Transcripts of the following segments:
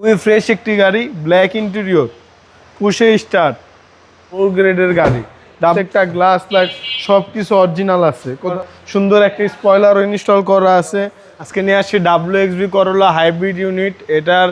খুবই ফ্রেশ একটি গাড়ি, ব্ল্যাক ইন্টেরিয়র, পুশে স্টার্ট, 4 গ্রেডের গাড়ি। প্রত্যেকটা গ্লাস লাইট সব কিছু অরিজিনাল আছে। সুন্দর একটা স্পয়লারও ইনস্টল করা আছে। আজকে নিয়ে আসছি WXB করোলা হাইব্রিড ইউনিট। এটার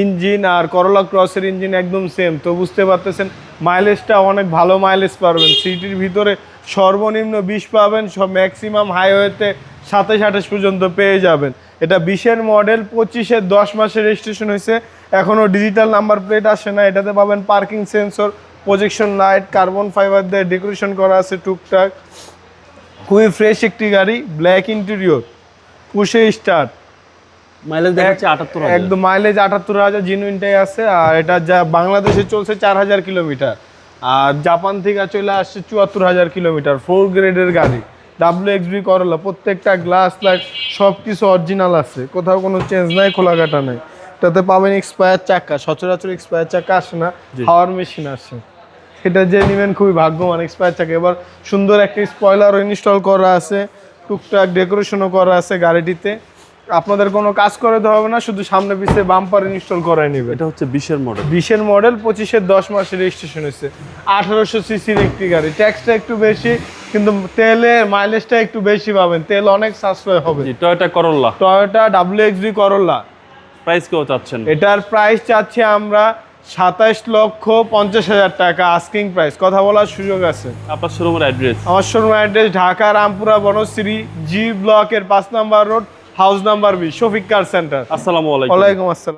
ইঞ্জিন আর করোলা ক্রসের ইঞ্জিন একদম সেম, তো বুঝতে পারতেছেন মাইলেজটা অনেক ভালো মাইলেজ পাবেন। সিটির ভিতরে সর্বনিম্ন 20 পাবেন, সব ম্যাক্সিমাম হাইওয়েতে 27-28 পর্যন্ত পেয়ে যাবেন। এটা 20-এর মডেল, 25-এর 10 মাসের রেজিস্ট্রেশন হয়েছে, এখনও ডিজিটাল নাম্বার প্লেট আসে না। এটাতে পাবেন parking sensor, projection light, carbon fibre দিয়ে ডেকোরেশন করা আছে টুকটাক। খুবই ফ্রেশ একটি গাড়ি, ব্ল্যাক ইন্টেরিয়র, পুশে স্টার্ট। মাইলেজ দেখাচ্ছে 78,000। একদম মাইলেজ 78,000 জিনুইনটাই আছে। আর এটা যা বাংলাদেশে চলছে 4,000 কিলোমিটার, আর জাপান থেকে চলে আসছে 74,000 কিলোমিটার। 4 গ্রেডের গাড়ি, WXB করোলা। প্রত্যেকটা গ্লাস লাইট সব কিছু অরিজিনাল আছে, কোথাও কোনো চেঞ্জ নাই, খোলাঘাটা নেই। এটাতে পাবেন এক্সপায়ার চাকা, সচরাচর এক্সপায়ার চাকা আসে না, হাওয়ার মেশিন আসে। এটা যে নেবেন খুবই ভাগ্যবান। এক্সপায়ার চাকা, এবার সুন্দর একটা স্পয়লারও ইনস্টল করা আছে, টুকটাক ডেকোরেশনও করা আছে গাড়িটিতে। আপনাদের কোনো কাজ করে দেওয়া হবে না, শুধু সামনে পিছিয়ে বাম্পার ইনস্টল করাই নেবে। এটা হচ্ছে 20-এর মডেল। 20-এর মডেল, 25-এর 10 মাসের রেজিস্ট্রেশন হয়েছে। 1800 সিসির একটি গাড়ি। ট্যাক্সটা একটু বেশি, কিন্তু তেলের মাইলেজটা একটু বেশি পাবেন, তেল অনেক সাশ্রয় হবে। টয়োটা করোলা, টয়োটা WXB করোলা। প্রাইস কেউ চাচ্ছেন? এটার প্রাইস চাচ্ছি আমরা 27,50,000 টাকা আস্কিং প্রাইস, কথা বলার সুযোগ আছে। আপনার শোরুমের অ্যাড্রেস? আমার showroom address Dhaka Rampura Banasree G ব্লকের 5 নম্বর road, house number 20, Shafiq car centre. আসসালামু আলাইকুম। ওয়ালাইকুম আসসালাম।